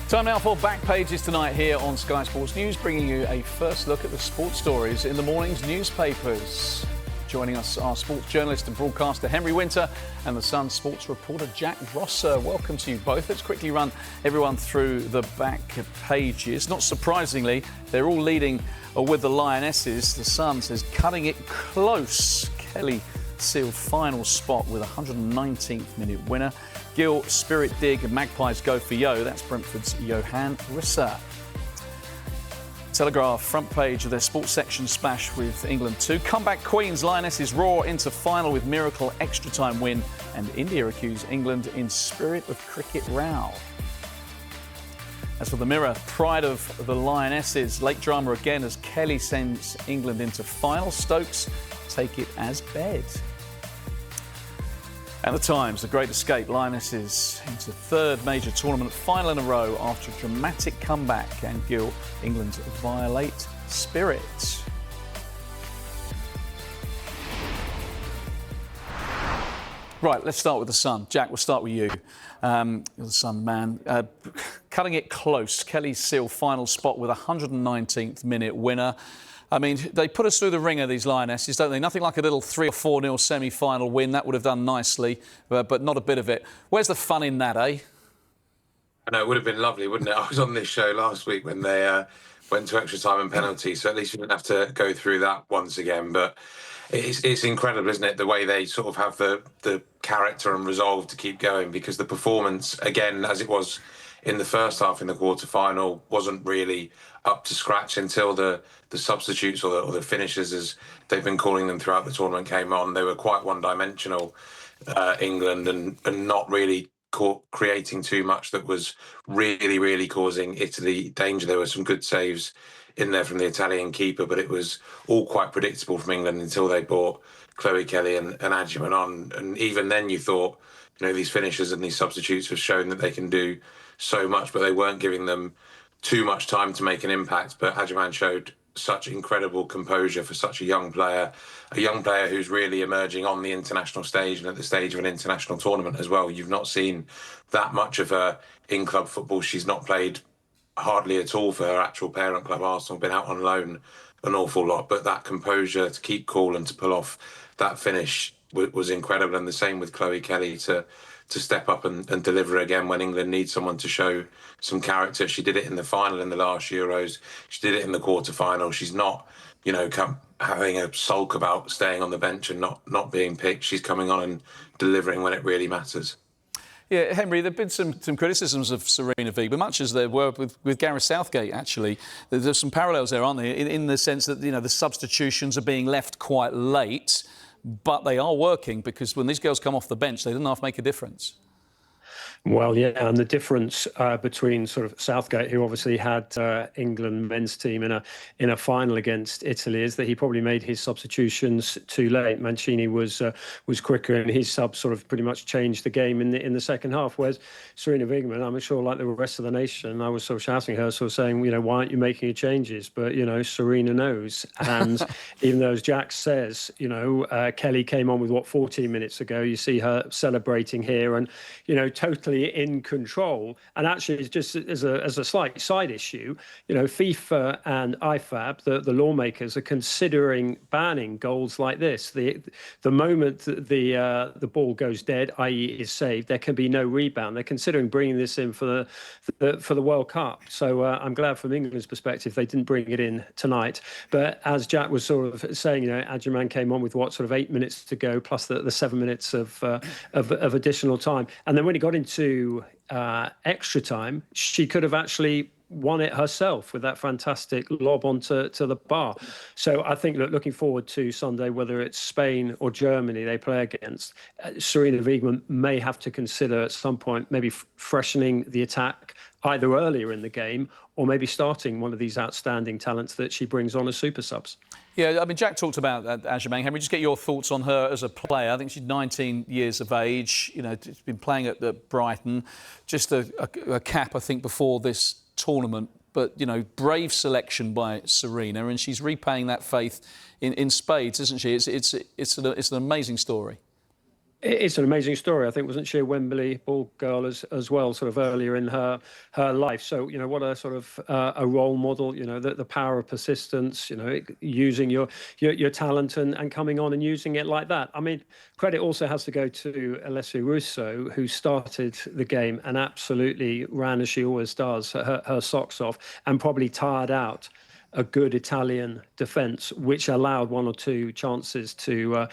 Time now for Back Pages tonight here on Sky Sports News, bringing you a first look at the sports stories in the morning's newspapers. Joining us are sports journalist and broadcaster Henry Winter and the Sun sports reporter Jack Rosser. Welcome to you both. Let's quickly run everyone through the back pages. Not surprisingly, they're all leading with the Lionesses. The Sun says cutting it close. Kelly sealed final spot with a 119th minute winner. Gill, Spirit Dig and Magpies go for Yo. That's Brentford's Johan Rissa. Telegraph front page of their sports section splash with England 2. Comeback Queens, Lionesses roar into final with miracle extra time win, and India accuse England in spirit of cricket row. As for the Mirror, pride of the Lionesses, late drama again as Kelly sends England into final. Stokes take it as bed. And the Times, the great escape, Lionesses into third major tournament final in a row after a dramatic comeback, and Gill, England violate spirit. Right, let's start with the Sun. Jack, we'll start with you. You're the Sun man. Cutting it close, Kelly sealed final spot with a 119th minute winner. I mean, they put us through the ringer, these Lionesses, don't they? Nothing like a little 3 or 4-0 semi-final win. That would have done nicely, but not a bit of it. Where's the fun in that, eh? I know, it would have been lovely, wouldn't it? I was on this show last week when they went to extra time and penalty, so at least you didn't have to go through that once again. But it's incredible, isn't it, the way they sort of have the character and resolve to keep going, because the performance, again, as it was in the first half in the quarter-final, wasn't really up to scratch until the substitutes or the finishers, as they've been calling them throughout the tournament, came on. They were quite one-dimensional, England, and not really creating too much that was really causing Italy danger. There were some good saves in there from the Italian keeper, but it was all quite predictable from England until they brought Chloe Kelly and Agyeman on. And even then you thought, you know, these finishers and these substitutes have shown that they can do so much, but they weren't giving them too much time to make an impact. But Agyeman showed such incredible composure for such a young player who's really emerging on the international stage and at the stage of an international tournament as well. You've not seen that much of her in club football. She's not played hardly at all for her actual parent club, Arsenal, been out on loan an awful lot. But that composure to keep cool and to pull off that finish was incredible. And the same with Chloe Kelly to step up and deliver again when England needs someone to show some character. She did it in the final in the last Euros. She did it in the quarter-final. She's not, you know, having a sulk about staying on the bench and not being picked. She's coming on and delivering when it really matters. Yeah, Henry, there have been some criticisms of Serena Vigman, much as there were with Gareth Southgate, actually. There's some parallels there, aren't there, in the sense that, you know, the substitutions are being left quite late, but they are working, because when these girls come off the bench, they don't half make a difference. Well, yeah, and the difference between sort of Southgate, who obviously had England men's team in a final against Italy, is that he probably made his substitutions too late. Mancini was quicker, and his subs sort of pretty much changed the game in the second half. Whereas Serena Vigman, I'm sure, like the rest of the nation, I was sort of shouting at her, sort of saying, you know, why aren't you making your changes? But, you know, Serena knows. And even though, as Jack says, you know, Kelly came on with 14 minutes ago. You see her celebrating here, and, you know, totally in control. And actually, just as a slight side issue, you know, FIFA and IFAB, the lawmakers, are considering banning goals like this. The moment that the ball goes dead, i.e. is saved, there can be no rebound. They're considering bringing this in for the World Cup. So I'm glad from England's perspective they didn't bring it in tonight. But as Jack was sort of saying, you know, Agyeman came on with sort of 8 minutes to go, plus the 7 minutes of additional time. And then when he got into extra time, she could have actually won it herself with that fantastic lob onto the bar. So I think, looking forward to Sunday, whether it's Spain or Germany they play against, Serena Vigman may have to consider at some point maybe freshening the attack either earlier in the game or maybe starting one of these outstanding talents that she brings on as super subs. Yeah, I mean, Jack talked about Agyeman. Henry, just get your thoughts on her as a player. I think she's 19 years of age. You know, she's been playing at Brighton. Just a cap, I think, before this tournament. But, you know, brave selection by Serena, and she's repaying that faith in spades, isn't she? It's an amazing story. It's an amazing story. I think, wasn't she a Wembley ball girl as well, sort of earlier in her life? So, what a sort of a role model, the power of persistence, using your talent and coming on and using it like that. I mean, credit also has to go to Alessia Russo, who started the game and absolutely ran, as she always does, her socks off, and probably tired out a good Italian defence, which allowed one or two chances to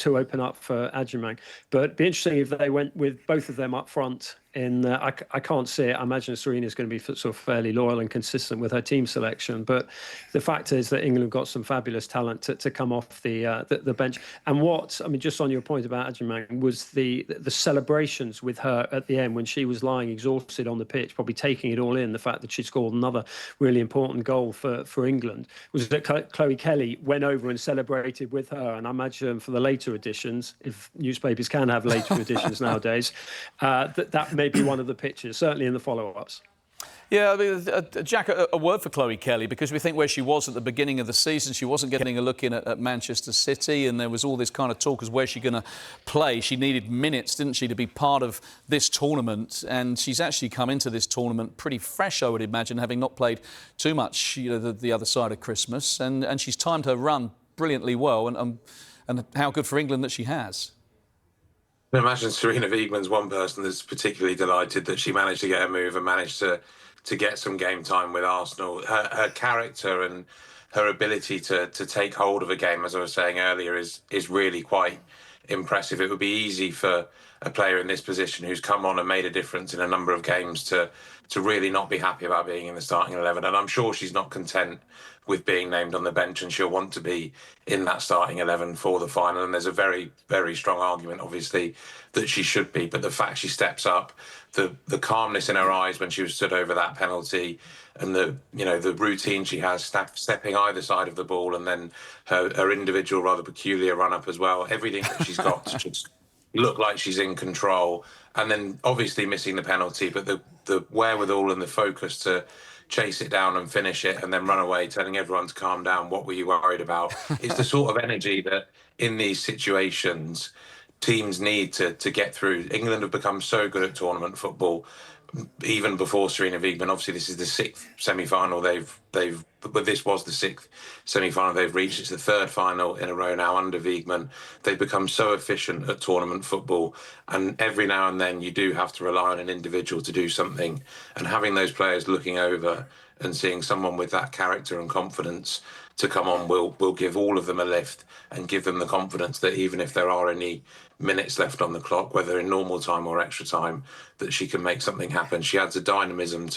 open up for Adjumang. But it'd be interesting if they went with both of them up front. I can't see it. I imagine Serena's going to be sort of fairly loyal and consistent with her team selection. But the fact is that England got some fabulous talent to come off the bench. And just on your point about Adjumang, was the celebrations with her at the end when she was lying exhausted on the pitch, probably taking it all in. The fact that she scored another really important goal for England was that Chloe Kelly went over and celebrated with her. And I imagine for the later editions, if newspapers can have later editions nowadays, that may be one of the pictures, certainly in the follow-ups. Yeah, I mean, Jack, a word for Chloe Kelly, because we think where she was at the beginning of the season, she wasn't getting a look in at Manchester City, and there was all this kind of talk as where's she going to play. She needed minutes, didn't she, to be part of this tournament, and she's actually come into this tournament pretty fresh, I would imagine, having not played too much, the other side of Christmas, and she's timed her run brilliantly well, and how good for England that she has. I imagine Serena Vigman's one person that's particularly delighted that she managed to get a move and managed to get some game time with Arsenal. Her character and her ability to take hold of a game, as I was saying earlier, is really quite impressive. It would be easy for a player in this position who's come on and made a difference in a number of games to really not be happy about being in the starting 11. And I'm sure she's not content with being named on the bench, and she'll want to be in that starting 11 for the final. And there's a very, very strong argument, obviously, that she should be. But the fact she steps up, the calmness in her eyes when she was stood over that penalty, and the routine she has, stepping either side of the ball, and then her individual, rather peculiar run-up as well, everything that she's got to just look like she's in control. And then obviously missing the penalty, but the wherewithal and the focus to chase it down and finish it and then run away, telling everyone to calm down. What were you worried about? It's the sort of energy that in these situations teams need to get through. England have become so good at tournament football, even before Serena Vigman. Obviously, this is the sixth semi-final but this was the sixth semi-final they've reached. It's the third final in a row now under Vigman. They've become so efficient at tournament football, and every now and then you do have to rely on an individual to do something. And having those players looking over and seeing someone with that character and confidence to come on will give all of them a lift and give them the confidence that even if there are any minutes left on the clock, whether in normal time or extra time, that she can make something happen. She adds a dynamism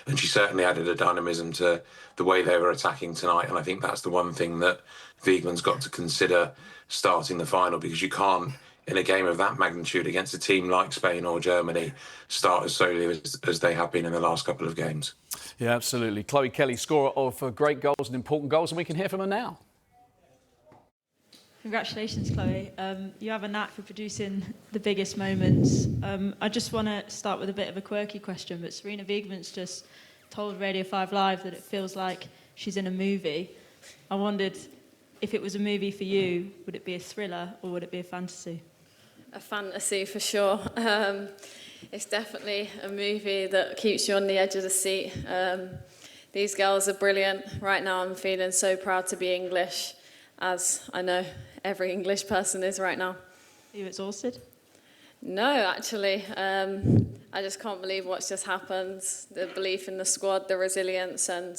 and she certainly added a dynamism to the way they were attacking tonight. And I think that's the one thing that Vigman's got to consider starting the final, because you can't, in a game of that magnitude against a team like Spain or Germany, start as solely as they have been in the last couple of games. Yeah, absolutely. Chloe Kelly, scorer of great goals and important goals, and we can hear from her now. Congratulations, Chloe. You have a knack for producing the biggest moments. I just want to start with a bit of a quirky question, but Serena Vigman's just told Radio 5 Live that it feels like she's in a movie. I wondered, if it was a movie for you, would it be a thriller or would it be a fantasy? A fantasy for sure. It's definitely a movie that keeps you on the edge of the seat. These girls are brilliant. Right now I'm feeling so proud to be English, as I know every English person is right now. Are you exhausted? No, actually. I just can't believe what's just happened. The belief in the squad, the resilience, and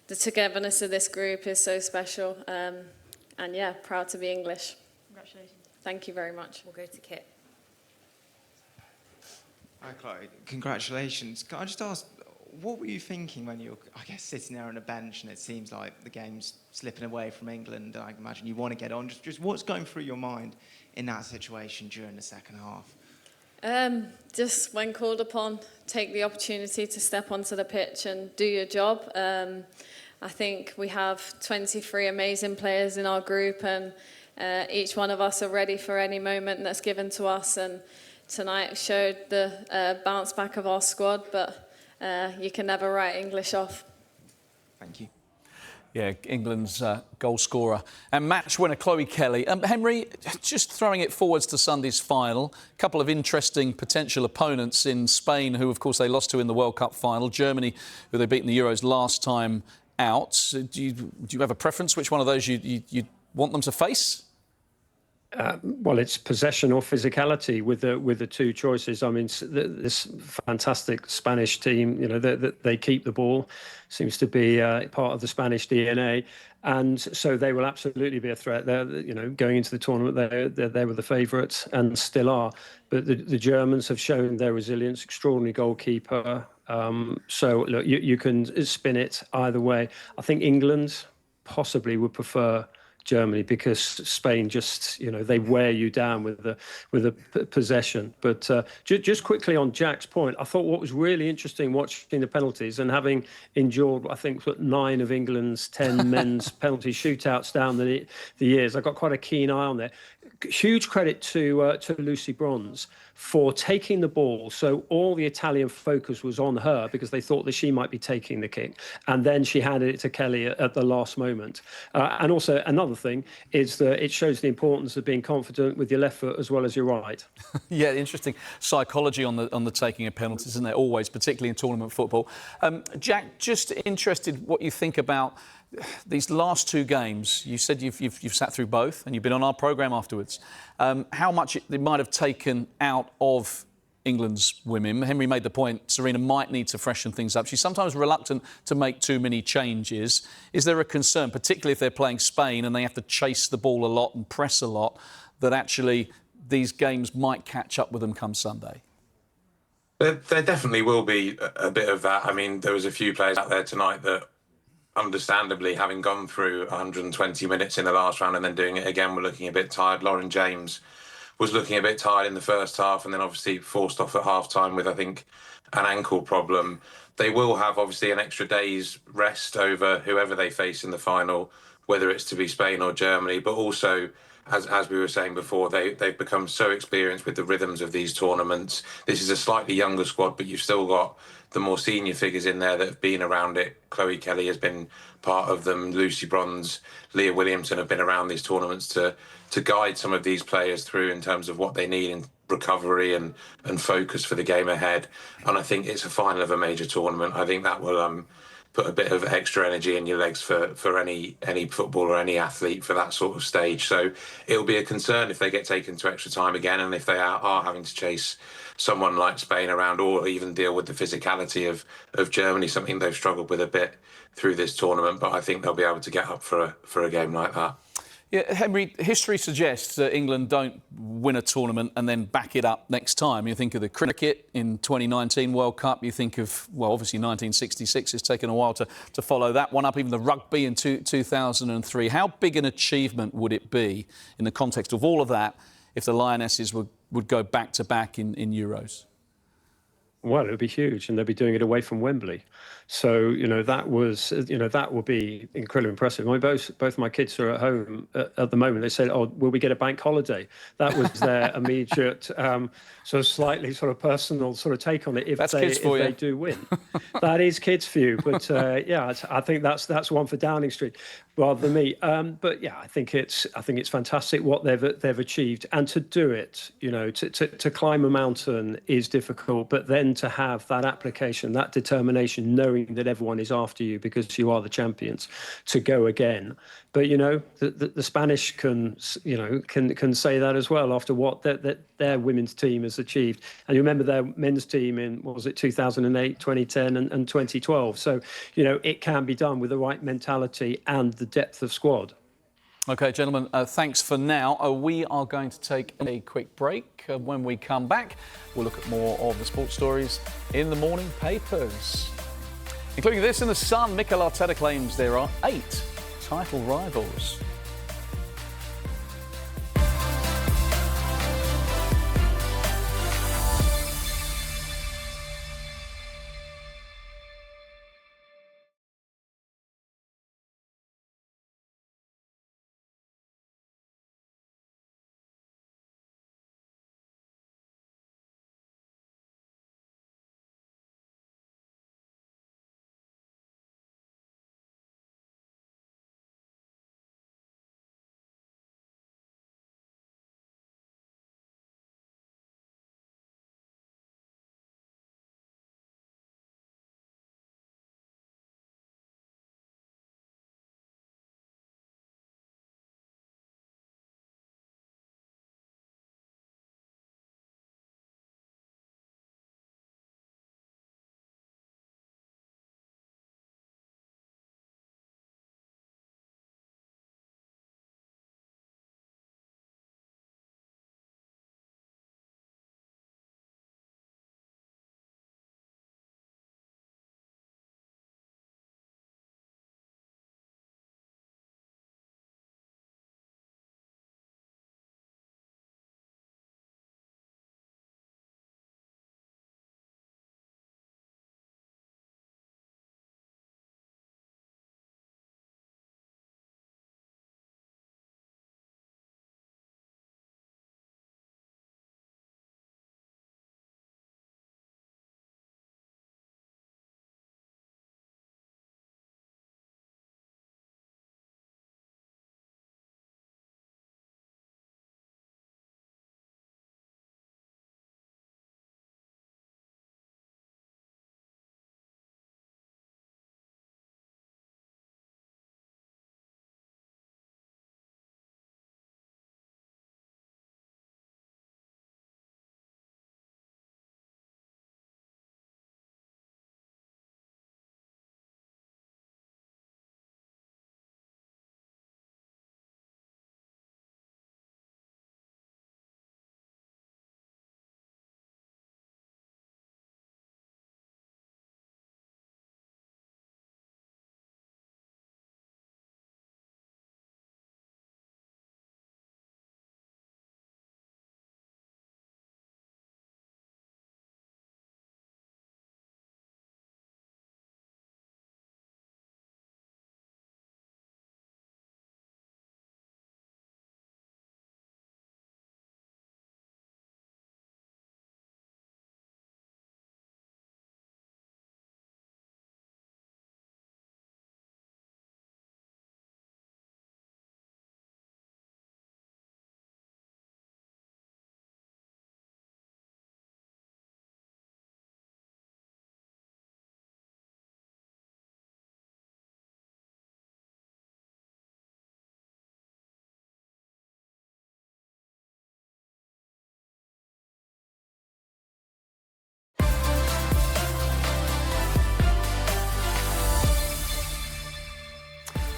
the togetherness of this group is so special. And yeah, proud to be English. Congratulations. Thank you very much. We'll go to Kit. Hi, Chloe. Congratulations. Can I just ask, what were you thinking when you were, I guess, sitting there on a bench and it seems like the game's slipping away from England, and I imagine you want to get on. Just what's going through your mind in that situation during the second half? Just when called upon, take the opportunity to step onto the pitch and do your job. I think we have 23 amazing players in our group, and each one of us are ready for any moment that's given to us. And tonight showed the bounce back of our squad, but you can never write English off. Thank you. Yeah, England's goal scorer and match winner Chloe Kelly. Henry, just throwing it forwards to Sunday's final, a couple of interesting potential opponents in Spain, who of course they lost to in the World Cup final, Germany, who they beat in the Euros last time out. Do you have a preference which one of those you want them to face? Well, it's possession or physicality with the two choices. I mean, this fantastic Spanish team, you know, they keep the ball, seems to be part of the Spanish DNA, and so they will absolutely be a threat. They're, you know, going into the tournament, they were the favourites and still are. But the Germans have shown their resilience. Extraordinary goalkeeper. So look, you can spin it either way. I think England possibly would prefer Germany, because Spain just, you know, they wear you down with the possession. But just quickly on Jack's point, I thought what was really interesting watching the penalties and having endured, I think, 9 of England's 10 men's penalty shootouts down the years, I got quite a keen eye on there. Huge credit to Lucy Bronze for taking the ball. So all the Italian focus was on her because they thought that she might be taking the kick. And then she handed it to Kelly at the last moment. And also another thing is that it shows the importance of being confident with your left foot as well as your right. Yeah, interesting psychology on the taking of penalties, isn't there? Always, particularly in tournament football. Jack, just interested what you think about these last 2 games. You said you've sat through both and you've been on our programme afterwards. How much it might have taken out of England's women. Henry made the point Serena might need to freshen things up. She's sometimes reluctant to make too many changes. Is there a concern, particularly if they're playing Spain and they have to chase the ball a lot and press a lot, that actually these games might catch up with them come Sunday? There definitely will be a bit of that. I mean, there was a few players out there tonight that, understandably, having gone through 120 minutes in the last round and then doing it again, were looking a bit tired. Lauren James was looking a bit tired in the first half and then obviously forced off at half-time with, I think, an ankle problem. They will have, obviously, an extra day's rest over whoever they face in the final, whether it's to be Spain or Germany, but also, as we were saying before, they've become so experienced with the rhythms of these tournaments. This is a slightly younger squad, but you've still got the more senior figures in there that have been around it. Chloe Kelly has been part of them. Lucy Bronze, Leah Williamson have been around these tournaments to guide some of these players through in terms of what they need in recovery and focus for the game ahead. And I think it's a final of a major tournament. I think that will put a bit of extra energy in your legs for any footballer, any athlete for that sort of stage. So it'll be a concern if they get taken to extra time again, and if they are having to chase someone like Spain around, or even deal with the physicality of Germany, something they've struggled with a bit through this tournament. But I think they'll be able to get up for a game like that. Yeah, Henry, history suggests that England don't win a tournament and then back it up next time. You think of the cricket in 2019 World Cup, you think of, well, obviously 1966, it's taken a while to follow that one up, even the rugby in 2003. How big an achievement would it be in the context of all of that if the Lionesses would go back-to-back in Euros? Well, it would be huge, and they'd be doing it away from Wembley. So, you know, that would be incredibly impressive. I mean, both my kids are at home at the moment. They said, "Oh, will we get a bank holiday?" That was their immediate, sort of slightly sort of personal sort of take on it. If they do win, that is kids' view. But yeah, I think that's one for Downing Street rather than me. But yeah, I think it's fantastic what they've achieved, and to do it, you know, to climb a mountain is difficult, but then to have that application, that determination, knowing that everyone is after you because you are the champions, to go again. But you know, the Spanish can say that as well after what their women's team has achieved. And you remember their men's team in, what was it, 2008, 2010 and 2012. So, you know, it can be done with the right mentality and the depth of squad. OK, gentlemen, thanks for now. We are going to take a quick break. When we come back, we'll look at more of the sports stories in the morning papers, including this in The Sun. Mikel Arteta claims there are 8 title rivals.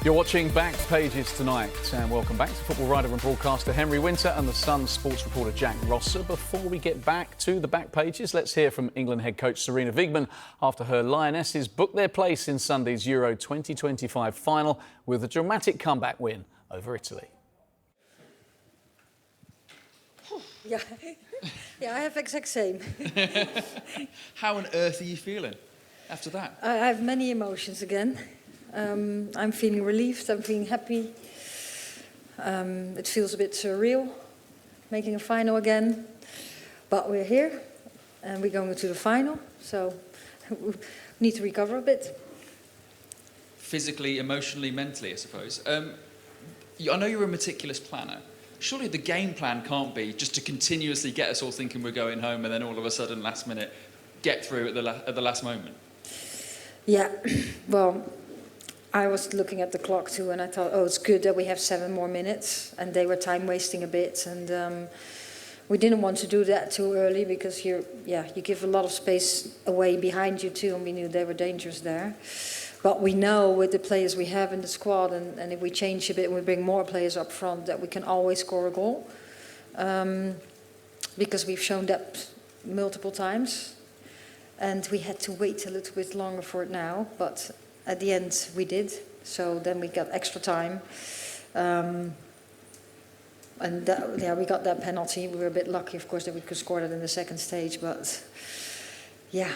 You're watching Back Pages tonight, and welcome back to football writer and broadcaster Henry Winter and the Sun sports reporter Jack Rosser. Before we get back to the Back Pages, let's hear from England head coach Serena Vigman after her Lionesses booked their place in Sunday's Euro 2025 final with a dramatic comeback win over Italy. Yeah, I have exact same. How on earth are you feeling after that? I have many emotions again. I'm feeling relieved, I'm feeling happy. It feels a bit surreal, making a final again. But we're here, and we're going to the final, so we need to recover a bit. Physically, emotionally, mentally, I suppose. I know you're a meticulous planner. Surely the game plan can't be just to continuously get us all thinking we're going home and then all of a sudden, last minute, get through at the last moment. Yeah, well, I was looking at the clock too, and I thought, oh, it's good that we have 7 more minutes, and they were time wasting a bit, and we didn't want to do that too early because you give a lot of space away behind you too, and we knew they were dangerous there. But we know with the players we have in the squad, and if we change a bit and we bring more players up front, that we can always score a goal, because we've shown that multiple times, and we had to wait a little bit longer for it now, but at the end, we did. So then we got extra time. And we got that penalty. We were a bit lucky, of course, that we could score that in the second stage. But yeah,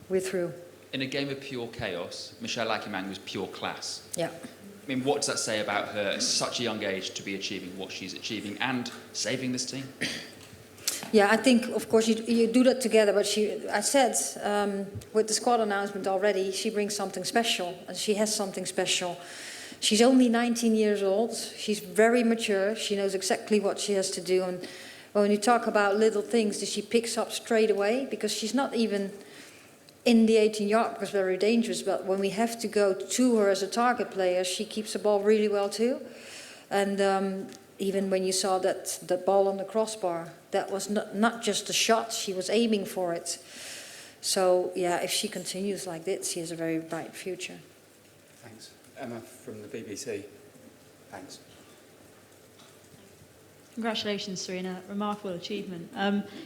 we're through. In a game of pure chaos, Michelle Akimang was pure class. Yeah. I mean, what does that say about her at such a young age to be achieving what she's achieving and saving this team? Yeah, I think, of course, you do that together, but I said, with the squad announcement already, she brings something special, and she has something special. She's only 19 years old, she's very mature, she knows exactly what she has to do, and when you talk about little things that she picks up straight away, because she's not even in the 18-yard, because very dangerous, but when we have to go to her as a target player, she keeps the ball really well too. And even when you saw that ball on the crossbar, that was not just a shot, she was aiming for it. So, yeah, if she continues like this, she has a very bright future. Thanks. Emma from the BBC. Thanks. Congratulations, Serena. Remarkable achievement.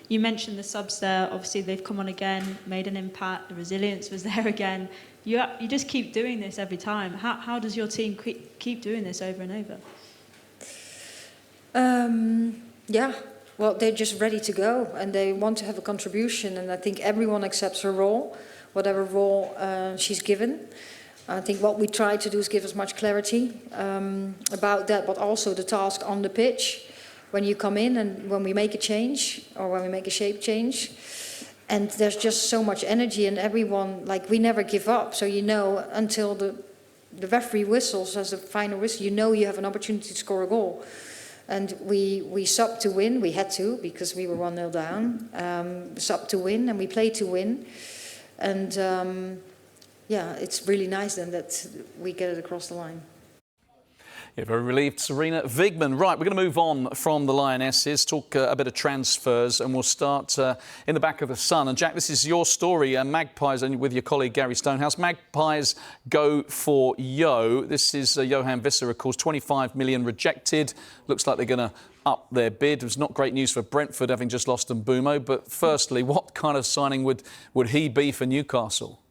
You mentioned the subs there. Obviously, they've come on again, made an impact. The resilience was there again. You just keep doing this every time. How does your team keep doing this over and over? Yeah, well, they're just ready to go, and they want to have a contribution, and I think everyone accepts her role, whatever role she's given. I think what we try to do is give as much clarity about that, but also the task on the pitch, when you come in and when we make a change, or when we make a shape change. And there's just so much energy, and everyone, like, we never give up, so you know, until the referee whistles as the final whistle, you know you have an opportunity to score a goal. And we subbed to win. We had to, because we were 1-0 down. Subbed to win, and we played to win. And yeah, it's really nice then that we get it across the line. Yeah, very relieved, Serena Vigman. Right, we're going to move on from the Lionesses, talk a bit of transfers, and we'll start in the back of the Sun. And Jack, this is your story. Magpies, and with your colleague Gary Stonehouse. Magpies go for Yo. This is Johan Visser, of course, 25 million rejected. Looks like they're going to up their bid. It was not great news for Brentford, having just lost Mbumo. But firstly, what kind of signing would he be for Newcastle?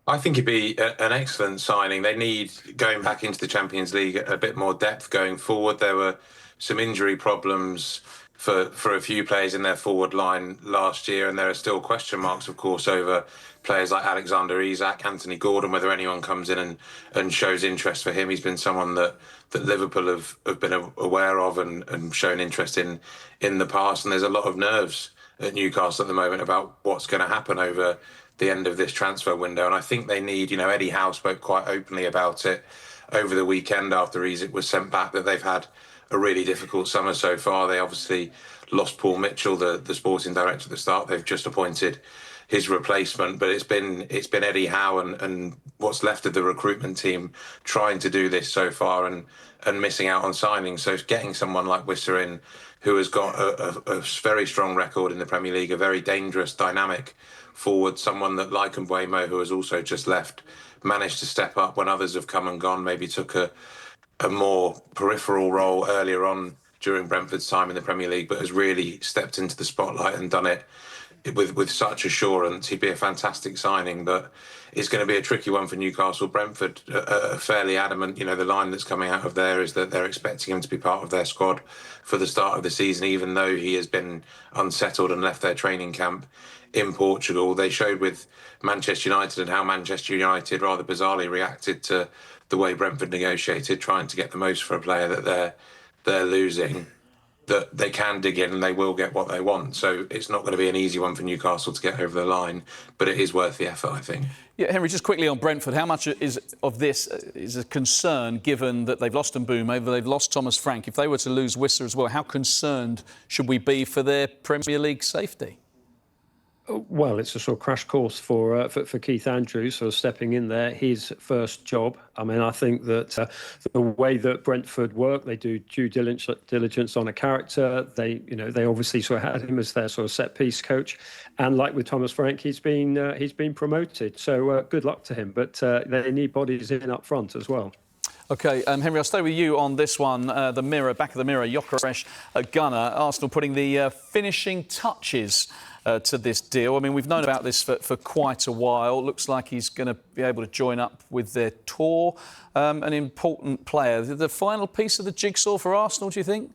I think it'd be an excellent signing. They need, going back into the Champions League, a bit more depth going forward. There were some injury problems for a few players in their forward line last year, and there are still question marks, of course, over players like Alexander Isak, Anthony Gordon, whether anyone comes in and shows interest for him. He's been someone that Liverpool have been aware of and shown interest in the past, and there's a lot of nerves at Newcastle at the moment about what's going to happen over the end of this transfer window. And I think they need, Eddie Howe spoke quite openly about it over the weekend after Isak was sent back, that they've had a really difficult summer so far. They obviously lost Paul Mitchell, the sporting director at the start. They've just appointed his replacement, but it's been Eddie Howe and what's left of the recruitment team trying to do this so far and missing out on signings. So getting someone like Wissa in, who has got a very strong record in the Premier League, a very dangerous, dynamic forward, someone that, like Mbeumo, who has also just left, managed to step up when others have come and gone, maybe took a more peripheral role earlier on during Brentford's time in the Premier League, but has really stepped into the spotlight and done it with such assurance. He'd be a fantastic signing, but it's going to be a tricky one for Newcastle. Brentford are fairly adamant. You know, the line that's coming out of there is that they're expecting him to be part of their squad for the start of the season, even though he has been unsettled and left their training camp in Portugal. They showed with Manchester United and how Manchester United rather bizarrely reacted to the way Brentford negotiated, trying to get the most for a player that they're losing, that they can dig in and they will get what they want. So it's not going to be an easy one for Newcastle to get over the line, but it is worth the effort, I think. Yeah, Henry, just quickly on Brentford, how much of this is a concern given that they've lost Mbeumo, they've lost Thomas Frank? If they were to lose Wissa as well, how concerned should we be for their Premier League safety? Well, it's a sort of crash course for Keith Andrews, sort of stepping in there, his first job. I mean, I think that the way that Brentford work, they do due diligence on a character. They obviously sort of had him as their sort of set piece coach, and like with Thomas Frank, he's been promoted. So good luck to him. But they need bodies in up front as well. OK, Henry, I'll stay with you on this one. The mirror, back of the mirror, Gyökeres at Gunner. Arsenal putting the finishing touches to this deal. I mean, we've known about this for quite a while. Looks like he's going to be able to join up with their tour. An important player. The final piece of the jigsaw for Arsenal, do you think?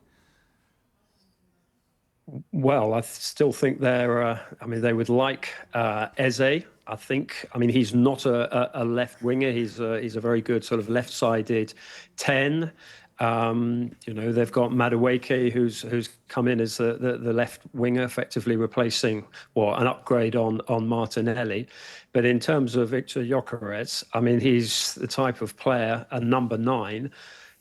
Well, I still think they're. They would like Eze. I think. I mean, he's not a left winger. He's a very good sort of left-sided 10. They've got Madueke, who's come in as the left winger, effectively replacing an upgrade on Martinelli. But in terms of Victor Gyökeres, I mean, he's the type of player, a number 9,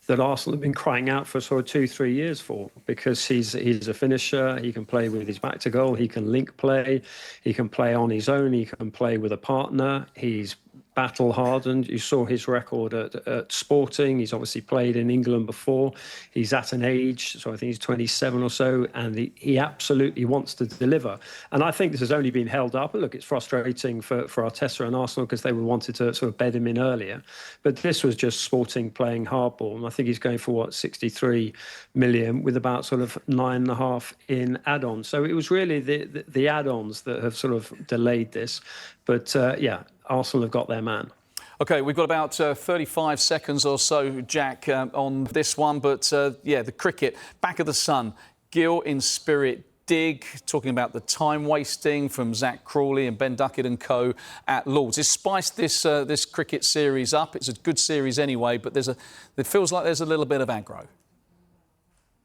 that Arsenal have been crying out for sort of 2-3 years for, because he's a finisher. He can play with his back to goal. He can link play. He can play on his own. He can play with a partner. He's battle hardened. You saw his record at Sporting. He's obviously played in England before. He's at an age, so I think he's 27 or so, and he absolutely wants to deliver. And I think this has only been held up. Look, it's frustrating for Arteta and Arsenal because they wanted to sort of bed him in earlier. But this was just Sporting playing hardball. And I think he's going for 63 million with about sort of 9.5 in add-ons. So it was really the add-ons that have sort of delayed this. But Arsenal have got their man. OK, we've got about 35 seconds or so, Jack, on this one. But, the cricket, back of the sun, Gill in spirit, dig, talking about the time wasting from Zach Crawley and Ben Duckett and co at Lords. It's spiced this cricket series up. It's a good series anyway, but it feels like there's a little bit of aggro.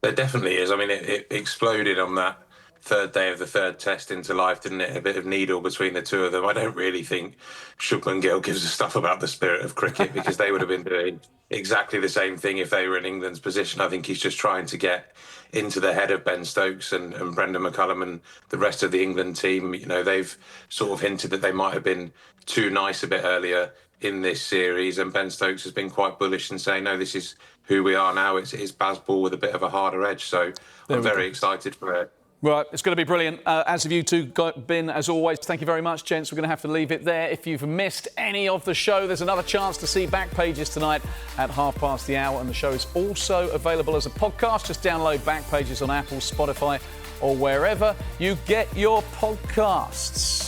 There definitely is. I mean, it exploded on that third day of the third test into life, didn't it? A bit of needle between the two of them. I don't really think Shubman Gill gives a stuff about the spirit of cricket, because they would have been doing exactly the same thing if they were in England's position. I think he's just trying to get into the head of Ben Stokes and Brendan McCullum and the rest of the England team. You know, they've sort of hinted that they might have been too nice a bit earlier in this series, and Ben Stokes has been quite bullish and saying, no, this is who we are now. It's Bazball with a bit of a harder edge. So I'm very excited for it. Right, it's going to be brilliant. As have you two been, as always. Thank you very much, gents. We're going to have to leave it there. If you've missed any of the show, there's another chance to see Back Pages tonight at 1:30, and the show is also available as a podcast. Just download Back Pages on Apple, Spotify, or wherever you get your podcasts.